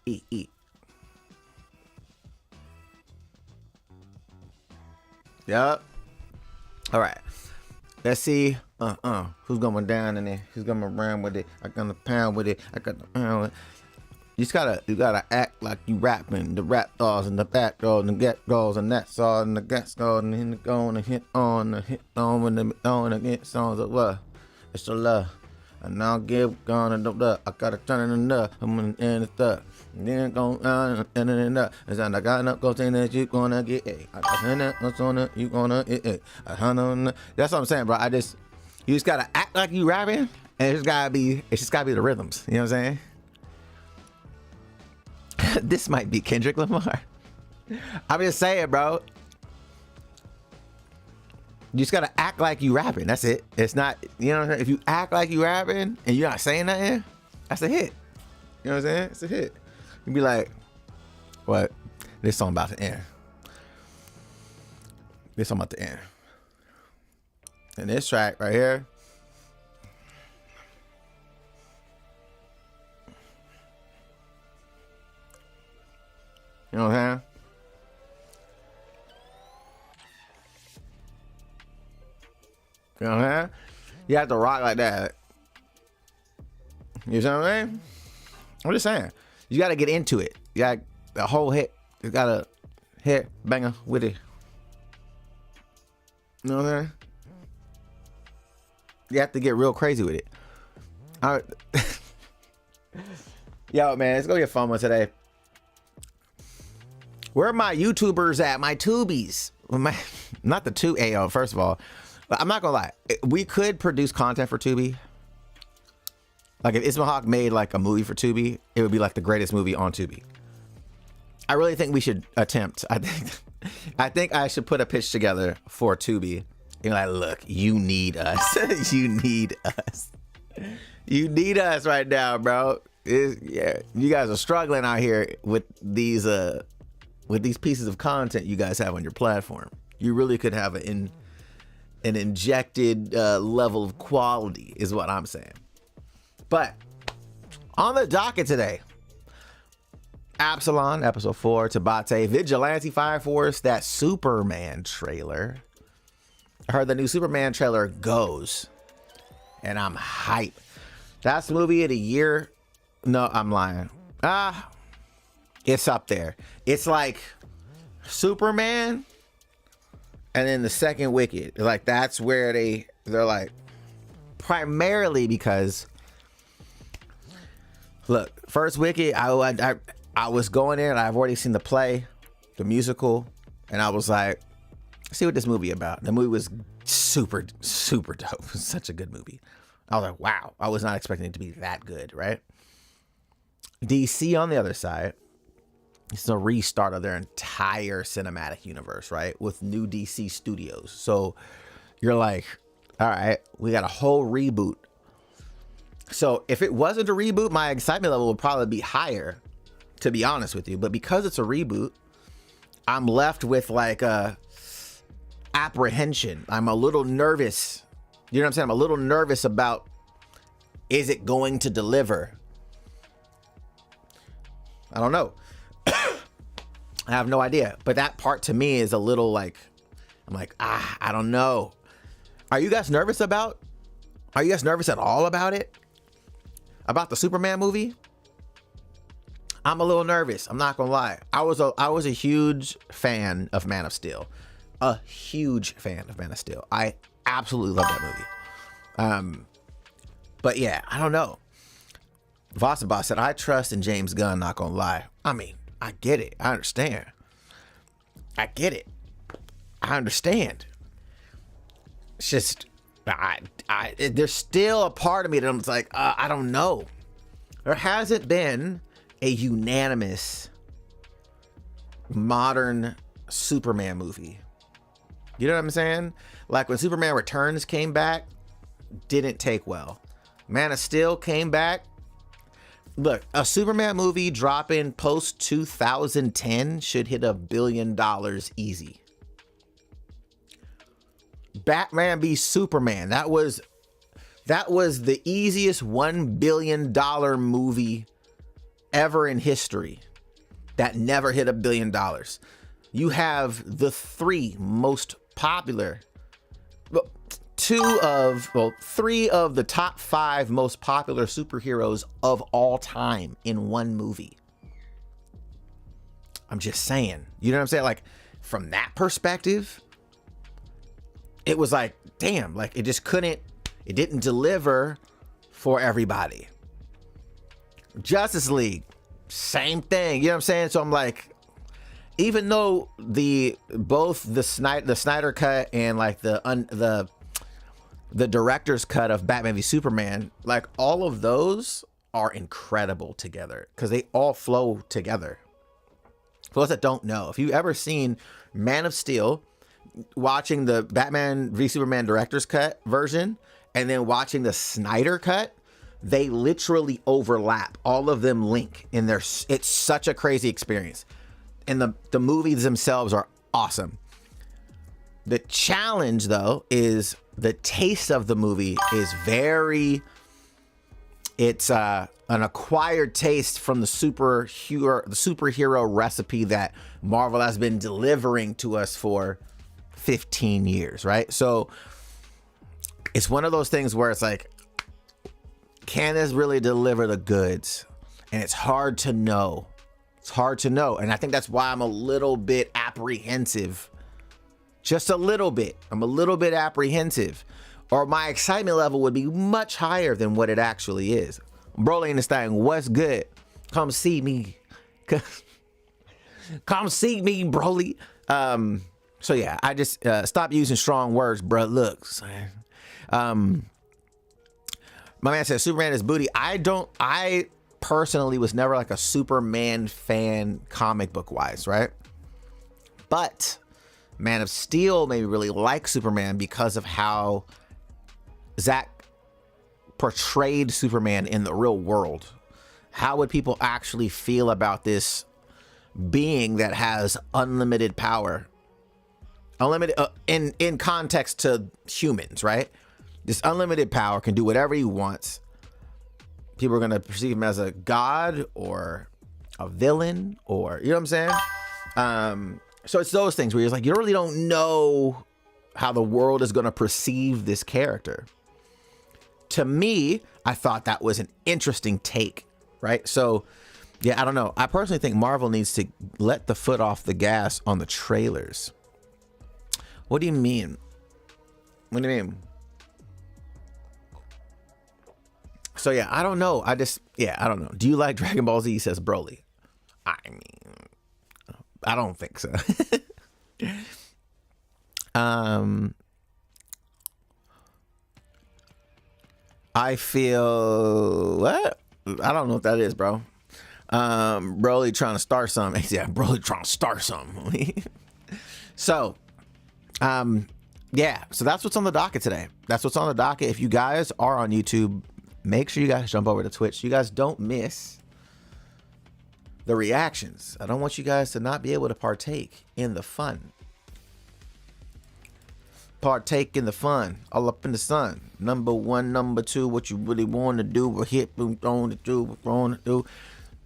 eat. Yup. All right. Let's see. Who's going down in there? Who's going around with it? I got the pound with it. I got the pound with it. You gotta act like you rapping. The rap dolls and the back dolls and the get dolls and that's all and the gas dolls and the go and the hit on when the on and get songs of what? It's the love. And I'll give gone and the I gotta turn it enough. I'm in the thug. And then go on and then up. And I got enough go saying that you gonna get it. I got enough on it, you gonna it. That's what I'm saying, bro. You just gotta act like you rapping, and it's just gotta be the rhythms. You know what I'm saying? This might be Kendrick Lamar. I'm just saying, bro. You just gotta act like you rapping. That's it. It's not, you know what I'm saying? If you act like you rapping and you're not saying nothing, that's a hit. You know what I'm saying? It's a hit. You'd be like, what? This song about to end. This song about to end. And this track right here. You know what I'm saying? You know what I'm saying? You have to rock like that. You know what I mean? I'm just saying. You got to get into it. You got the whole hit. You got a hit banger with it. You know what I'm saying? You have to get real crazy with it. Yo, man, it's going to be a fun one today. Where are my YouTubers at? My tubies. Not the 2AO, first of all. But I'm not gonna lie. We could produce content for Tubi. Like if Ismail Hawk made like a movie for Tubi, it would be like the greatest movie on Tubi. I really think we should attempt. I think I should put a pitch together for Tubi. And like, look, you need us. You need us. You need us right now, bro. Yeah, you guys are struggling out here with these pieces of content you guys have on your platform. You really could have an injected level of quality is what I'm saying. But on the docket today, Absalon episode 4, tbate, vigilante, fireforce, that Superman trailer. I heard the new Superman trailer goes and I'm hype. That's the movie of the year. No, I'm lying. It's up there. It's like Superman and then the second Wicked. Like that's where they're like, primarily because look, first Wicked, I was going in and I've already seen the play, the musical, and I was like, see what this movie about. The movie was super dope. It was such a good movie. I was like, wow, I was not expecting it to be that good, right? DC on the other side, it's a restart of their entire cinematic universe, right? With new DC studios. So you're like, all right, we got a whole reboot. So if it wasn't a reboot, my excitement level would probably be higher, to be honest with you. But because it's a reboot, I'm left with like a apprehension. I'm a little nervous. You know what I'm saying? I'm a little nervous about, is it going to deliver? I don't know. I have no idea. But that part to me is a little like, I'm like, I don't know. Are you guys nervous at all about it? About the Superman movie? I'm a little nervous. I'm not gonna lie. I was a huge fan of Man of Steel. A huge fan of Man of Steel. I absolutely love that movie. But yeah, I don't know. Vossabot said, I trust in James Gunn, not gonna lie. I mean, I get it. I understand. I get it. I understand. It's just, there's still a part of me that I'm like, I don't know. There hasn't been a unanimous modern Superman movie. You know what I'm saying? Like when Superman Returns came back, didn't take well. Man of Steel came back. Look, a Superman movie dropping post 2010 should hit $1 billion easy. Batman v Superman. That was the easiest $1 billion movie ever in history that never hit $1 billion. You have the three most popular, three of the top 5 most popular superheroes of all time in one movie. I'm just saying, you know what I'm saying? Like, from that perspective, it was like, damn, like it didn't deliver for everybody. Justice League, same thing, you know what I'm saying? So I'm like, even though both the Snyder cut and like the director's cut of Batman v Superman, like all of those are incredible together because they all flow together. For those that don't know, if you've ever seen Man of Steel, watching the Batman v Superman director's cut version and then watching the Snyder cut, they literally overlap. All of them link in there. It's such a crazy experience. And the movies themselves are awesome. The challenge, though, is the taste of the movie is it's an acquired taste from the superhero recipe that Marvel has been delivering to us for 15 years, right? So it's one of those things where it's like, can this really deliver the goods? And it's hard to know. It's hard to know. And I think that's why I'm a little bit apprehensive. Just a little bit. I'm a little bit apprehensive. Or my excitement level would be much higher than what it actually is. Broly in this thing, what's good? Come see me. Come see me, Broly. So yeah, I just stop using strong words, bruh. Look, my man says Superman is booty. I personally was never like a Superman fan comic book wise, right? But Man of Steel made me really like Superman because of how Zack portrayed Superman in the real world. How would people actually feel about this being that has unlimited power? Unlimited in context to humans, right? This unlimited power, can do whatever he wants. People are going to perceive him as a god or a villain, or, you know what I'm saying? So it's those things where you're like, you really don't know how the world is going to perceive this character. To me, I thought that was an interesting take, right? So yeah, I don't know. I personally think Marvel needs to let the foot off the gas on the trailers. What do you mean? What do you mean? So yeah, I don't know. I don't know. Do you like Dragon Ball Z? Says Broly. I mean, I don't think so. I feel what? I don't know what that is, bro. Broly trying to start something. Yeah, Broly trying to start something. So, yeah. So that's what's on the docket today. That's what's on the docket. If you guys are on YouTube, make sure you guys jump over to Twitch. You guys don't miss the reactions. I don't want you guys to not be able to partake in the fun. Partake in the fun, all up in the sun. Number one, number two, what you really want to do, what hit, what on to do, what wrong to do.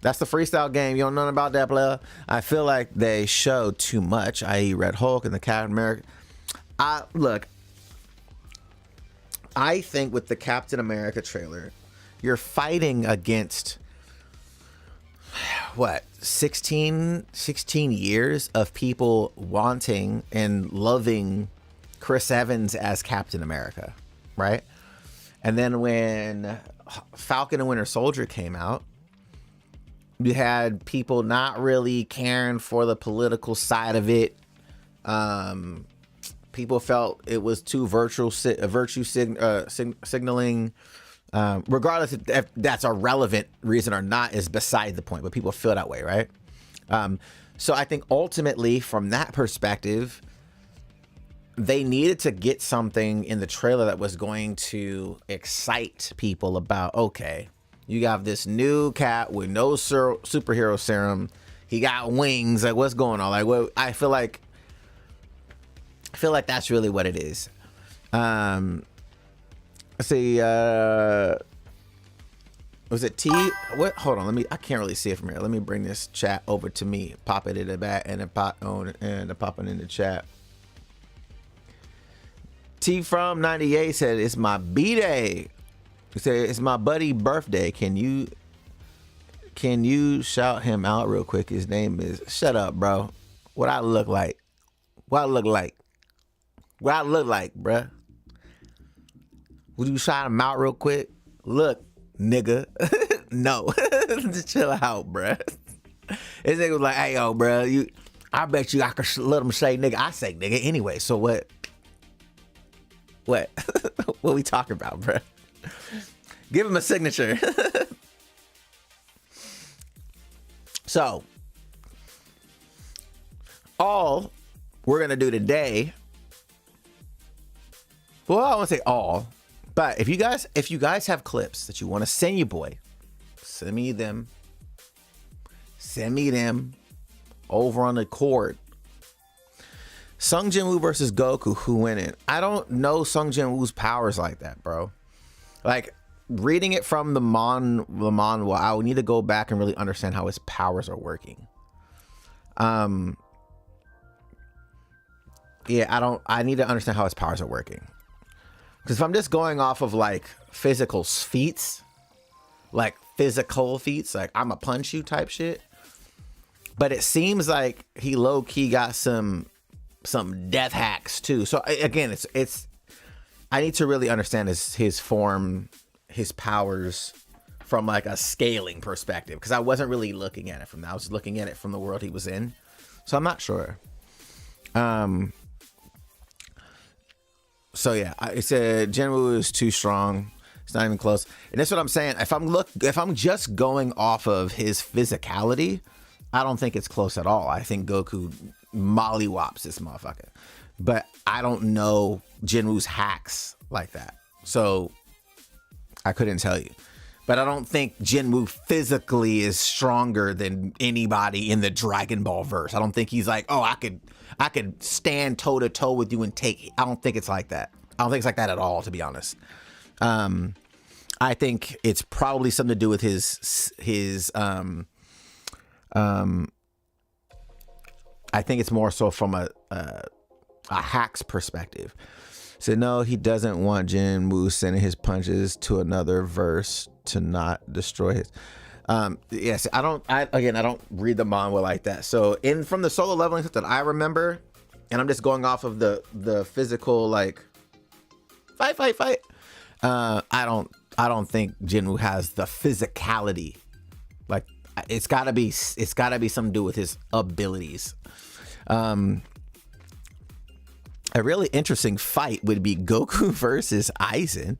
That's the freestyle game. You don't know nothing about that, player. I feel like they show too much, i.e. Red Hulk and the Captain America. Look, I think with the Captain America trailer, you're fighting against what, 16 years of people wanting and loving Chris Evans as Captain America, right? And then when Falcon and Winter Soldier came out, you had people not really caring for the political side of it. People felt it was too virtue signaling. Regardless if that's a relevant reason or not is beside the point, but people feel that way, right? So I think ultimately from that perspective, they needed to get something in the trailer that was going to excite people about, okay, you got this new Cap with no superhero serum. He got wings. Like, what's going on? Like, what? I feel like that's really what it is. Let's see. Was it T? What? Hold on. I can't really see it from here. Let me bring this chat over to me. Pop it in the back and then pop it in the chat. T from 98 said, it's my B-Day. He said, it's my buddy birthday. Can you shout him out real quick? His name is, shut up, bro. What I look like? What I look like, bruh? Would you shout him out real quick? Look, nigga. No. Just chill out, bruh. This nigga was like, hey, yo, bruh, I bet you I could let him say nigga. I say nigga anyway, so what? What? What we talking about, bruh? Give him a signature. So, all we're going to do today, well, I won't say all, but if you guys have clips that you want to send your boy, send me them over on the cord. Sung Jin-woo versus Goku, who win it? I don't know Sung Jin-woo's powers like that, bro. Like, reading it from the manhwa, I would need to go back and really understand how his powers are working. Yeah, I need to understand how his powers are working. Because if I'm just going off of like physical feats, like I'm a punch you type shit. But it seems like he low key got some death hacks too. So again, it's I need to really understand his form, his powers from like a scaling perspective, because I wasn't really looking at it from that. I was looking at it from the world he was in. So I'm not sure. So yeah, I said Jinwoo is too strong. It's not even close. And that's what I'm saying. If I'm just going off of his physicality, I don't think it's close at all. I think Goku mollywops this motherfucker. But I don't know Jinwoo's hacks like that. So I couldn't tell you. But I don't think Jinwoo physically is stronger than anybody in the Dragon Ball verse. I don't think he's like, oh, I could stand toe to toe with you and take. I don't think it's like that. I don't think it's like that at all, to be honest. I think it's probably something to do with his I think it's more so from a hacks perspective. So no, he doesn't want Jinwoo sending his punches to another verse to not destroy his. Yes, I don't read the manhwa like that. So from the solo leveling stuff that I remember, and I'm just going off of the physical, like fight. I don't think Jinwoo has the physicality. Like it's gotta be something to do with his abilities. A really interesting fight would be Goku versus Aizen.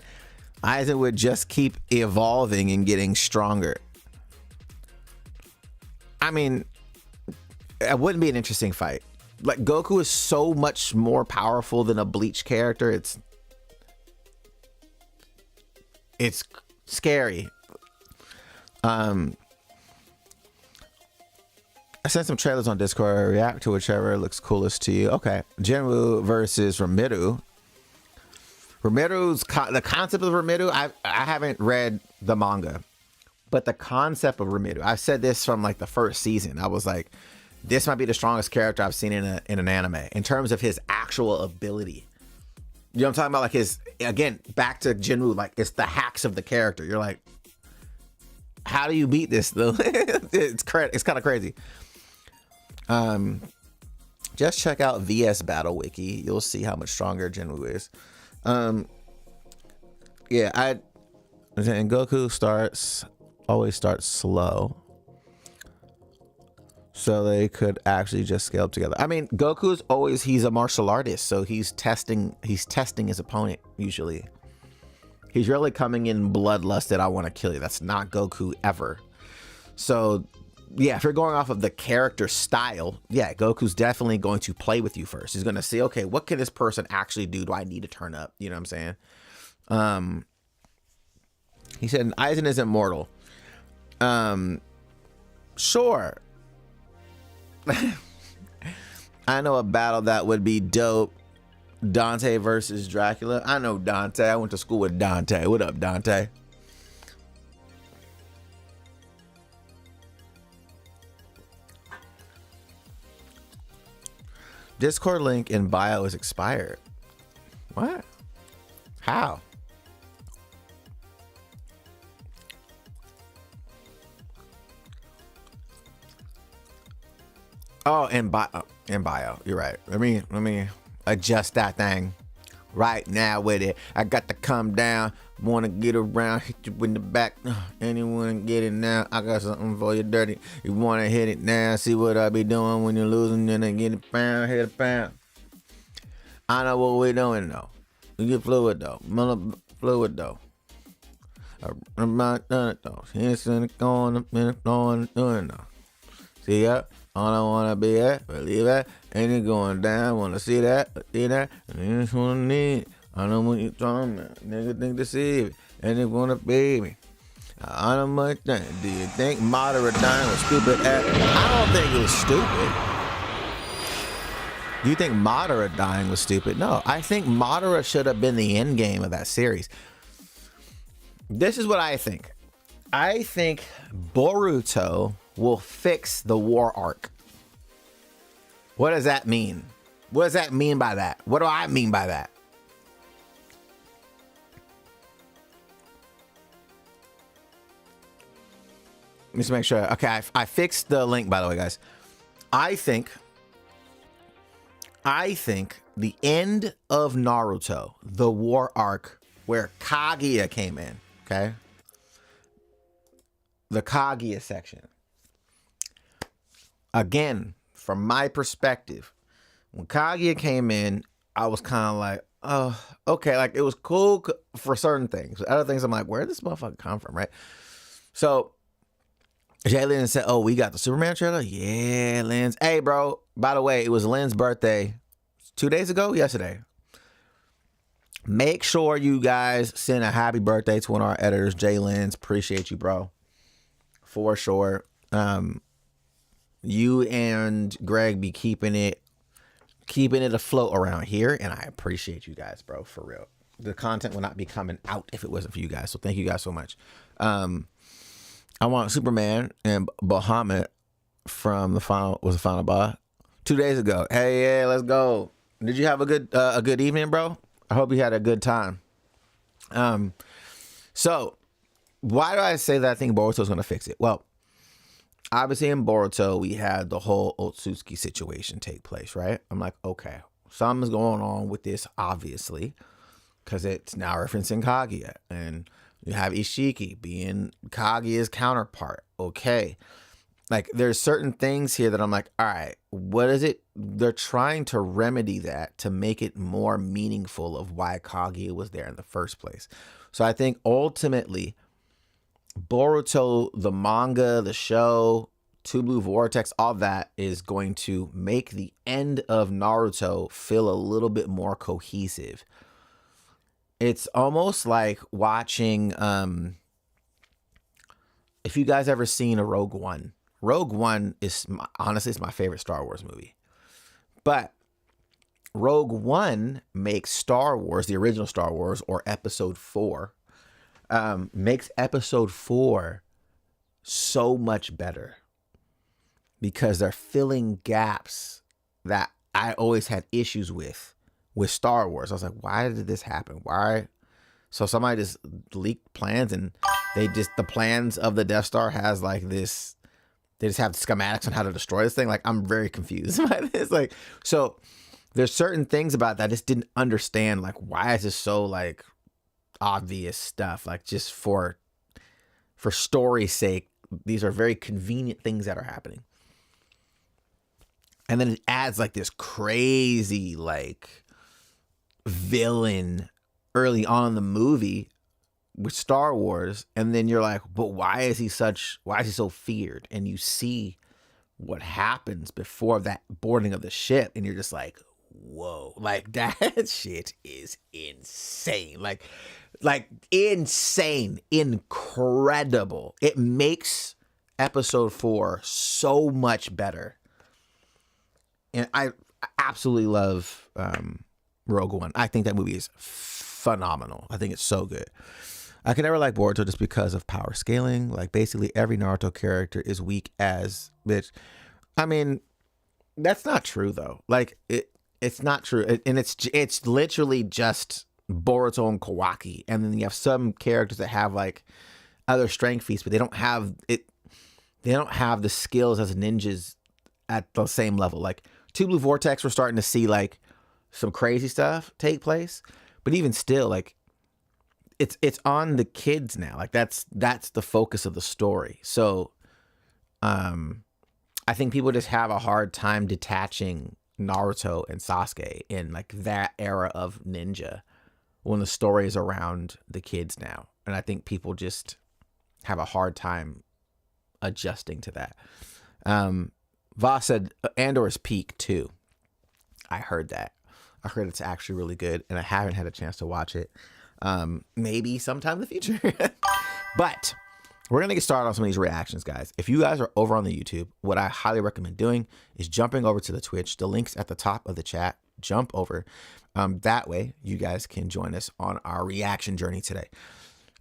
Aizen would just keep evolving and getting stronger. I mean, it wouldn't be an interesting fight. Like, Goku is so much more powerful than a Bleach character. It's scary. I sent some trailers on Discord. React to whichever looks coolest to you. Okay. Jinwoo versus Rimuru. The concept of Rimuru, I haven't read the manga, but the concept of Rimuru, I said this from like the first season. I was like, this might be the strongest character I've seen in an anime in terms of his actual ability. You know what I'm talking about? Like his, again, back to Jinwoo, like it's the hacks of the character. You're like, how do you beat this though? It's kind of crazy. Just check out VS Battle Wiki. You'll see how much stronger Jinwoo is. Yeah, and Goku always starts slow, so they could actually just scale up together. I mean, he's a martial artist, so he's testing his opponent usually. He's really coming in bloodlusted. I want to kill you. That's not Goku ever. So yeah, if you're going off of the character style, yeah, Goku's definitely going to play with you first. He's going to see, okay, what can this person actually do? Do I need to turn up? You know what I'm saying? He said, Aizen isn't mortal. Sure. I know a battle that would be dope. Dante versus Dracula. I know Dante. I went to school with Dante. What up, Dante? Discord link in bio is expired. What? How? Oh, in bio. You're right. Let me adjust that thing right now with it. I got to come down. Wanna get around, hit you in the back. Anyone get it now? I got something for you dirty. You wanna hit it now? See what I be doing when you're losing, then I get it pound, hit it pound. I know what we're doing though. We get fluid though. Fluid though. I'm not done it though. It's in the corner, doing though. See ya? I don't wanna be at, believe that. Ain't it going down? Wanna see that? See that? And you just wanna need it. I know what you talking about. Nigga think deceive it. And they wanna be me. I don't much think. Do you think Madara dying was stupid? I don't think it was stupid. Do you think Madara dying was stupid? No, I think Madara should have been the end game of that series. This is what I think. I think Boruto will fix the war arc. What does that mean? What does that mean by that? What do I mean by that? Let me just make sure. Okay, I fixed the link, by the way, guys. I think the end of Naruto, the war arc where Kaguya came in, okay? The Kaguya section. Again, from my perspective, when Kaguya came in, I was kind of like, oh, okay, like it was cool for certain things. Other things, I'm like, where did this motherfucker come from, right? So Jay Lynn said, oh, we got the Superman trailer? Yeah, Lynn's. Hey, bro, by the way, it was Lynn's birthday 2 days ago? Yesterday. Make sure you guys send a happy birthday to one of our editors, Jay Lynn's. Appreciate you, bro. For sure. You and Greg be keeping it afloat around here, and I appreciate you guys, bro, for real. The content would not be coming out if it wasn't for you guys, so thank you guys so much. I want Superman and Bahamut from the final boss 2 days ago. Hey, yeah, let's go. Did you have a good evening, bro? I hope you had a good time. So why do I say that I think Boruto's gonna fix it? Well, obviously in Boruto we had the whole Otsutsuki situation take place, right? I'm like, okay, something's going on with this, obviously, because it's now referencing Kaguya, and you have Ishiki being Kaguya's counterpart. Okay. Like, there's certain things here that I'm like, all right, what is it? They're trying to remedy that to make it more meaningful of why Kaguya was there in the first place. So I think ultimately Boruto, the manga, the show, Two Blue Vortex, all that is going to make the end of Naruto feel a little bit more cohesive. It's almost like watching, if you guys ever seen a Rogue One. Rogue One is, honestly, it's my favorite Star Wars movie. But Rogue One makes Star Wars, the original Star Wars, or Episode 4, makes Episode 4 so much better. Because they're filling gaps that I always had issues with Star Wars. I was like, why did this happen? Why? So somebody just leaked plans, and the plans of the Death Star has like this, they just have schematics on how to destroy this thing. Like, I'm very confused by this. Like, so there's certain things about that I just didn't understand. Like, why is this so like obvious stuff? Like, just for story's sake, these are very convenient things that are happening. And then it adds like this crazy like villain early on in the movie with Star Wars, and then you're like, but why is he so feared? And you see what happens before that boarding of the ship, and you're just like, whoa, like that shit is insane. Like insane, incredible. It makes Episode 4 so much better. And I absolutely love Rogue One. I think that movie is phenomenal. I think it's so good. I can never like Boruto just because of power scaling. Like, basically every Naruto character is weak as bitch. I mean, That's not true though. Like it's not true, and it's literally just Boruto and Kawaki, and then you have some characters that have like other strength feats, but they don't have it. They don't have the skills as ninjas at the same level. Like Two Blue Vortex, we're starting to see like some crazy stuff take place, but even still, like it's on the kids now. Like that's the focus of the story. So, I think people just have a hard time detaching Naruto and Sasuke in like that era of ninja when the story is around the kids now. And I think people just have a hard time adjusting to that. Voss said Andor's peak too. I heard that. I heard it's actually really good, and I haven't had a chance to watch it. Maybe sometime in the future. But we're going to get started on some of these reactions, guys. If you guys are over on the YouTube, what I highly recommend doing is jumping over to the Twitch. The link's at the top of the chat. Jump over. That way, you guys can join us on our reaction journey today.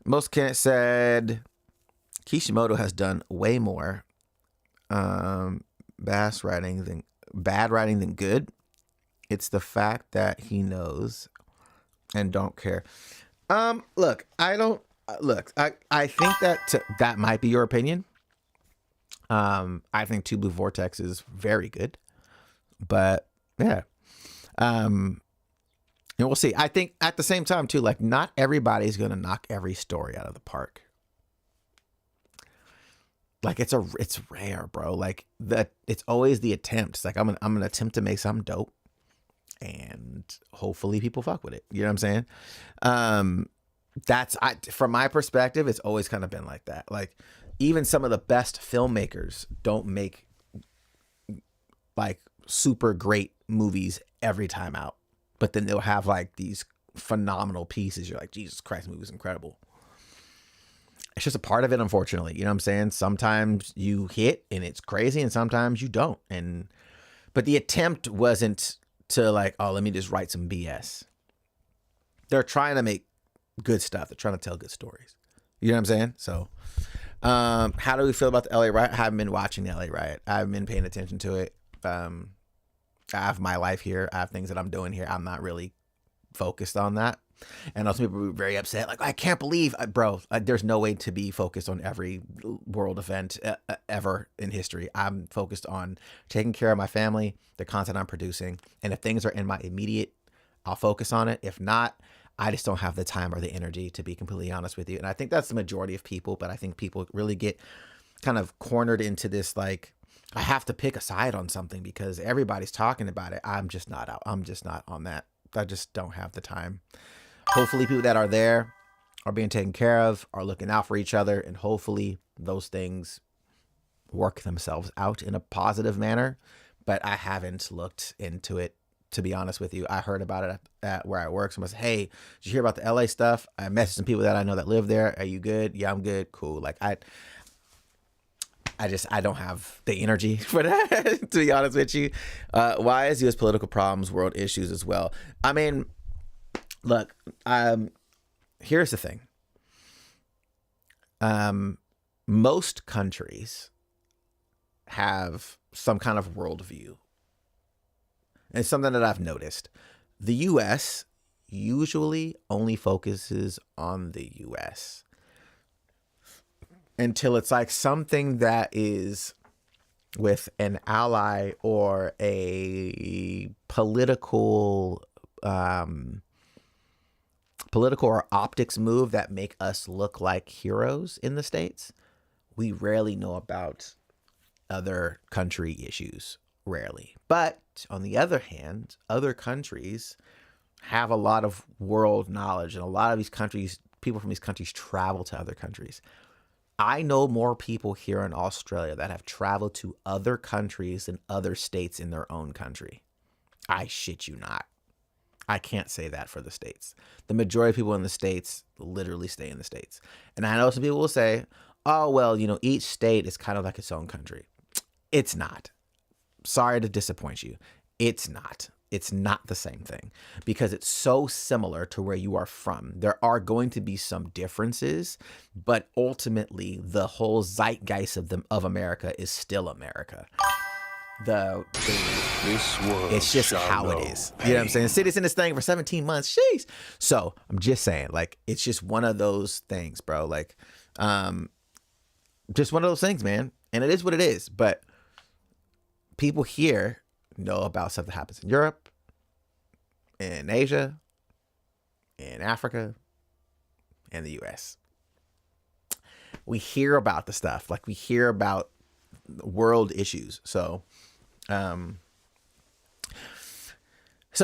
Most Kenneth said Kishimoto has done way more bad writing than good. It's the fact that he knows and don't care. Look, I think that might be your opinion. I think Two Blue Vortex is very good, but yeah. And we'll see. I think at the same time too, like not everybody's going to knock every story out of the park. Like it's rare, bro. Like it's always the attempt. It's like I'm gonna attempt to make something dope, and hopefully people fuck with it. You know what I'm saying? From my perspective, it's always kind of been like that. Like even some of the best filmmakers don't make like super great movies every time out, but then they'll have like these phenomenal pieces. You're like, Jesus Christ, the movie's incredible. It's just a part of it, unfortunately. You know what I'm saying? Sometimes you hit and it's crazy, and sometimes you don't. But the attempt wasn't to like, oh, let me just write some BS. They're trying to make good stuff. They're trying to tell good stories. You know what I'm saying? So, how do we feel about the LA riot? I haven't been watching the LA riot. I haven't been paying attention to it. I have my life here. I have things that I'm doing here. I'm not really focused on that. And also people were very upset. Like, I can't believe, bro, there's no way to be focused on every world event ever in history. I'm focused on taking care of my family, the content I'm producing. And if things are in my immediate, I'll focus on it. If not, I just don't have the time or the energy, to be completely honest with you. And I think that's the majority of people, but I think people really get kind of cornered into this, like, I have to pick a side on something because everybody's talking about it. I'm just not out. I'm just not on that. I just don't have the time. Hopefully people that are there are being taken care of, are looking out for each other, and hopefully those things work themselves out in a positive manner. But I haven't looked into it, to be honest with you. I heard about it at where I work. Someone said, hey, did you hear about the LA stuff? I messaged some people that I know that live there. Are you good? Yeah, I'm good. Cool. Like I don't have the energy for that, to be honest with you. Why is U.S. political problems world issues as well? I mean, look, here's the thing. Most countries have some kind of worldview. And it's something that I've noticed. The U.S. usually only focuses on the U.S. until it's like something that is with an ally or a political or optics move that make us look like heroes in the States. We rarely know about other country issues. Rarely. But on the other hand, other countries have a lot of world knowledge, and a lot of these countries, people from these countries travel to other countries. I know more people here in Australia that have traveled to other countries than other states in their own country. I shit you not. I can't say that for the States. The majority of people in the States literally stay in the States. And I know some people will say, oh, well, you know, each state is kind of like its own country. It's not. Sorry to disappoint you. It's not. It's not the same thing because it's so similar to where you are from. There are going to be some differences, but ultimately the whole zeitgeist of America is still America. The It's just how it is. You know what I'm saying? City's in this thing for 17 months. Sheesh. So I'm just saying, like, it's just one of those things, bro. Like, just one of those things, man. And it is what it is. But people here know about stuff that happens in Europe, in Asia, in Africa, and the US. We hear about the stuff. Like, we hear about world issues. So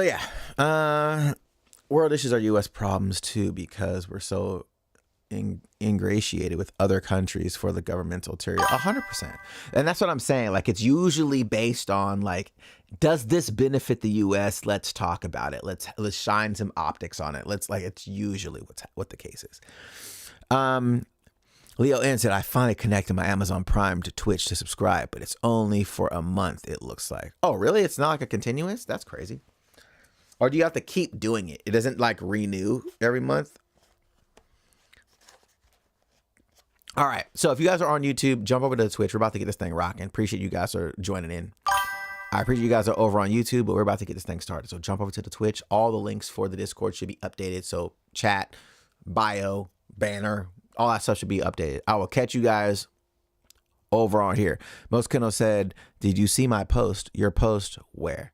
yeah, world issues are U.S. problems too, because we're so ingratiated with other countries for the governmental ulterior. 100%. And that's what I'm saying. Like, it's usually based on, like, does this benefit the U.S.? Let's talk about it. Let's shine some optics on it. It's usually what the case is. Leo N said, I finally connected my Amazon Prime to Twitch to subscribe, but it's only for a month, it looks like. Oh, really? It's not like a continuous? That's crazy. Or do you have to keep doing it? It doesn't, like, renew every month? All right. So if you guys are on YouTube, jump over to Twitch. We're about to get this thing rocking. Appreciate you guys are joining in. I appreciate you guys are over on YouTube, but we're about to get this thing started. So jump over to the Twitch. All the links for the Discord should be updated. So chat, bio, banner, all that stuff should be updated. I will catch you guys over on here. Most Kino said, did you see my post? Your post where?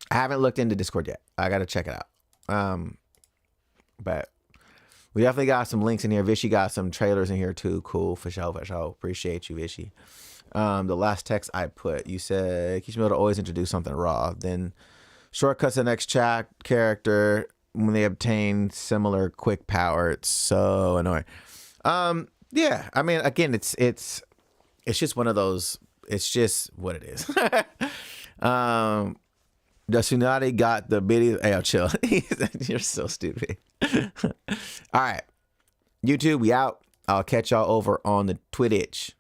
I haven't looked into Discord yet. I got to check it out. But we definitely got some links in here. Vishy got some trailers in here too. Cool. For sure. Appreciate you, Vishy. The last text I put, you said, Kishimoto always introduce something raw. Then shortcuts the next chat character when they obtain similar quick power. It's so annoying. Yeah. I mean, again, it's just one of those. It's just what it is. The Tsunade got the video. Hey, chill. You're so stupid. All right. YouTube, we out. I'll catch y'all over on the Twitch.